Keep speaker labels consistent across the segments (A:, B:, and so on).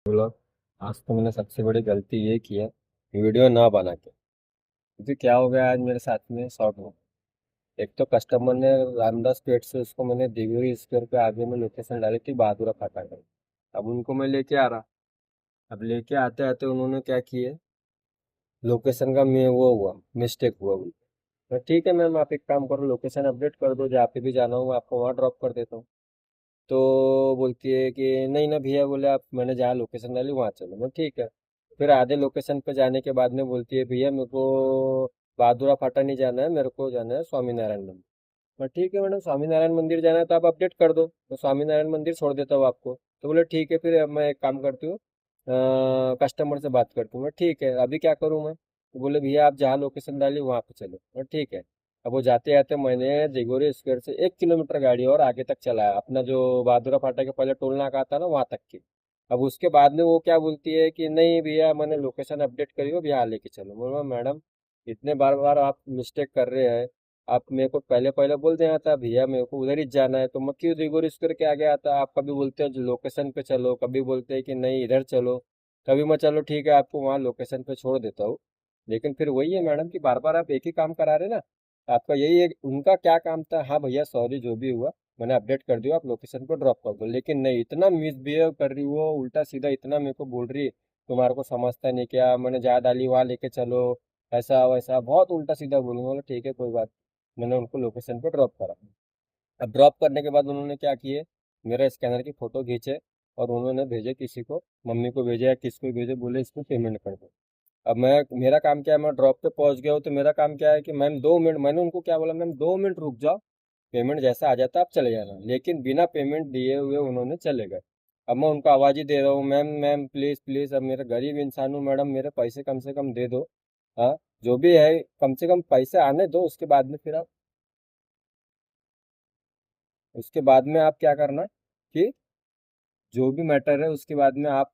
A: बोला, आज तो मैंने सबसे बड़ी गलती ये की है, वीडियो ना बना के। क्योंकि क्या हो गया आज मेरे साथ में शॉर्ट में। एक तो कस्टमर ने रामदास पेट से उसको मैंने दिगरी स्क्वायर पे आगे में लोकेशन डाली थी बहादुरा फाटा का। अब उनको मैं लेके आ रहा। अब लेके आते आते उन्होंने क्या किए, लोकेशन का मैं वो हुआ मिस्टेक हुआ। मैं ठीक है मैम, आप एक काम करो, लोकेशन अपडेट कर दो, जहाँ पे भी जाना हो मैं आपको वहाँ ड्रॉप कर देता हूँ। तो बोलती है कि नहीं ना भैया, बोले आप मैंने जहाँ लोकेशन डाली वहाँ चलो। मैं ठीक है। फिर आधे लोकेशन पे जाने के बाद में बोलती है भैया मेरे को बहादुरा फाटा नहीं जाना है, मेरे को जाना है स्वामीनारायण मंदिर। मैं ठीक है मैडम, स्वामीनारायण मंदिर जाना है तो आप अपडेट कर दो, मैं स्वामीनारायण मंदिर छोड़ देता हूँ आपको। तो बोले ठीक है, फिर अब मैं एक काम करती हूँ, कस्टमर से बात करती हूँ। मैं ठीक है, अभी क्या करूँ मैं? तो बोले भैया आप जहाँ लोकेशन डाली वहाँ पे चलो। मैं ठीक है। अब वो जाते जाते मैंने जिगोरी स्क्वायर से 1 किलोमीटर गाड़ी और आगे तक चलाया, अपना जो बहादुरा फाटा के पहले टोल नाका आता ना वहाँ तक की। अब उसके बाद में वो क्या बोलती है कि नहीं भैया मैंने लोकेशन अपडेट करी हो, अब यहाँ लेके चलो। बोला मैडम, इतने बार बार आप मिस्टेक कर रहे हैं, आप मेरे को पहले पहले बोल देना था भैया मेरे को उधर ही जाना है, तो मैं क्यों रिगोरिस करके आगे आता? आप कभी बोलते हो लोकेशन पे चलो, कभी बोलते हैं कि नहीं इधर चलो। कभी मैं चलो ठीक है आपको वहाँ लोकेशन पे छोड़ देता हूँ। लेकिन फिर वही है मैडम कि बार बार आप एक ही काम करा रहे ना। आपका यही एक उनका क्या काम था, हाँ भैया सॉरी जो भी हुआ मैंने अपडेट कर दिया, आप लोकेशन पर ड्रॉप कर दो। लेकिन नहीं, इतना मिसबिहेव कर रही वो, उल्टा सीधा इतना मेरे को बोल रही, तुम्हारे को समझता नहीं क्या, मैंने जहाँ डाली वहाँ लेके चलो, ऐसा वैसा बहुत उल्टा सीधा बोलूंगा। बोला ठीक है कोई बात। मैंने उनको लोकेशन पे ड्रॉप करा। अब ड्रॉप करने के बाद उन्होंने क्या किए, मेरा स्कैनर की फ़ोटो खींचे और उन्होंने भेजे किसी को, मम्मी को भेजे या किसको भेजे, बोले इसको पेमेंट कर दो। अब मैं, मेरा काम क्या है, मैं ड्रॉप पे पहुंच गया हूँ तो मेरा काम क्या है कि मैम 2 मिनट, मैंने उनको क्या बोला, मैम 2 मिनट रुक जाओ, पेमेंट जैसा आ जाता आप चले जाना। लेकिन बिना पेमेंट दिए हुए उन्होंने चले गए। अब मैं उनको आवाज़ ही दे रहा हूँ, मैम मैम प्लीज़ प्लीज़, अब मेरा गरीब इंसान हूँ मैडम, मेरे पैसे कम से कम दे दो। हाँ, जो भी है कम से कम पैसे आने दो, उसके बाद में फिर आप, उसके बाद में आप क्या करना कि जो भी मैटर है उसके बाद में आप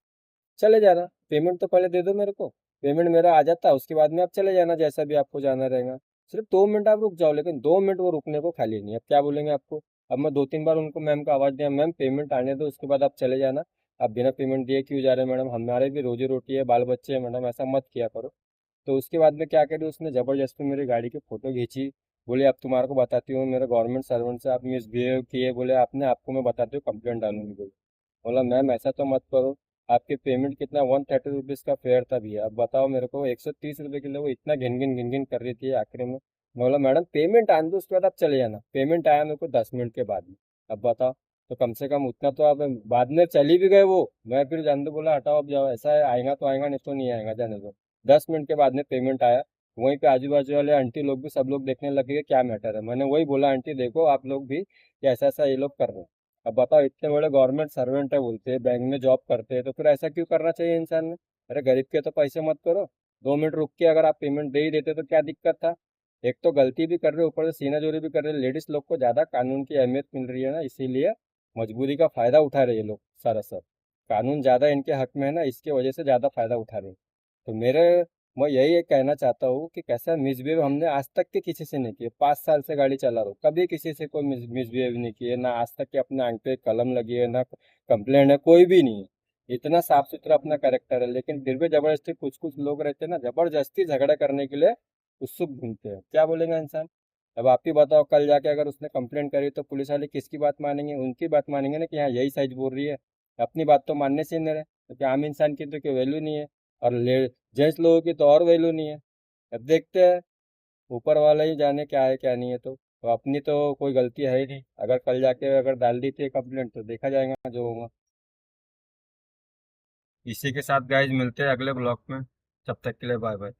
A: चले जाना। पेमेंट तो पहले दे दो मेरे को, पेमेंट मेरा आ जाता है उसके बाद में आप चले जाना जैसा भी आपको जाना रहेगा। सिर्फ 2 मिनट आप रुक जाओ, लेकिन 2 मिनट वो रुकने को खाली नहीं है। अब क्या बोलेंगे आपको? अब मैं 2-3 बार उनको मैम को आवाज़ दिया, मैम पेमेंट आने दो उसके बाद आप चले जाना। आप बिना पेमेंट दिए क्यों जा रहे हैं मैडम, हमारे भी रोजी रोटी है, बाल बच्चे हैं मैडम, ऐसा मत किया करो। तो उसके बाद में क्या करी, उसने ज़बरदस्ती मेरी गाड़ी की फ़ोटो खींची। बोले अब तुम्हारे को बताती हूँ, मेरे गवर्नमेंट सर्वेंट से आप मिसबिहेव किए, बोले आपने, आपको मैं बताती हूँ कंप्लेंट डालूंगी। बोला मैम ऐसा तो मत करो, आपके पेमेंट कितना, 130 रुपीज़ का फेयर था भैया, अब बताओ मेरे को 130 रुपये के लिए वो इतना घिन घिन कर रही थी आखिर में। मैं बोला मैडम पेमेंट आने दो उसके बाद आप चले जाना। पेमेंट आया मेरे को 10 मिनट के बाद में। अब बताओ, तो कम से कम उतना तो आप, बाद में चली भी गए वो। मैं फिर जान दो बोला हटाओ, अब जाओ, ऐसा है आएगा तो आएगा नहीं तो नहीं आएगा, जाने दो। 10 मिनट के बाद में पेमेंट आया। वहीं पे आजू बाजू वाले आंटी लोग भी सब लोग देखने लगे कि क्या मैटर है। मैंने वही बोला आंटी देखो आप लोग भी कि ऐसा ऐसा ये लोग कर रहे हैं। अब बताओ, इतने बड़े गवर्नमेंट सर्वेंट है, बोलते हैं बैंक में जॉब करते हैं, तो फिर ऐसा क्यों करना चाहिए इंसान ने? अरे गरीब के तो पैसे मत करो। 2 मिनट रुक के अगर आप पेमेंट दे ही देते तो क्या दिक्कत था? एक तो गलती भी कर रहे हो, ऊपर से सीना जोरी भी कर रहे हो। लेडीज लोग को ज़्यादा कानून की अहमियत मिल रही है ना, इसीलिए मजबूरी का फ़ायदा उठा रहे हैं ये लोग सरासर। कानून ज़्यादा इनके हक में है ना, इसके वजह से ज़्यादा फ़ायदा उठा रहे हैं। तो मेरे, मैं यही एक कहना चाहता हूँ कि कैसा मिसबिहेव हमने आज तक के किसी से नहीं किया। 5 साल से गाड़ी चला रहा हूँ, कभी किसी से कोई मिसबिहेव नहीं किए ना, आज तक के अपने आंख पे कलम लगी है ना, कंप्लेंट है, कोई भी नहीं है। इतना साफ सुथरा अपना कैरेक्टर है, लेकिन फिर भी जबरदस्ती कुछ कुछ लोग रहते हैं ना, जबरदस्ती झगड़ा करने के लिए उत्सुक घूमते हैं। क्या बोलेगा इंसान? अब आप ही बताओ, कल जाके अगर उसने कंप्लेंट करी तो पुलिस वाले किसकी बात मानेंगे? उनकी बात मानेंगे ना कि हाँ यही साइज बोल रही है। अपनी बात तो मानने से ही नहीं रहे, क्योंकि आम इंसान की तो कोई वैल्यू नहीं है, और ले जेंट्स लोगों की तो और वैल्यू नहीं है। अब देखते हैं, ऊपर वाला ही जाने क्या है क्या नहीं है। तो अपनी तो कोई गलती है ही नहीं, अगर कल जाके अगर डाल दी थी कंप्लेंट तो देखा जाएगा जो होगा। इसी के साथ गाइज मिलते हैं अगले ब्लॉग में, तब तक के लिए बाय बाय।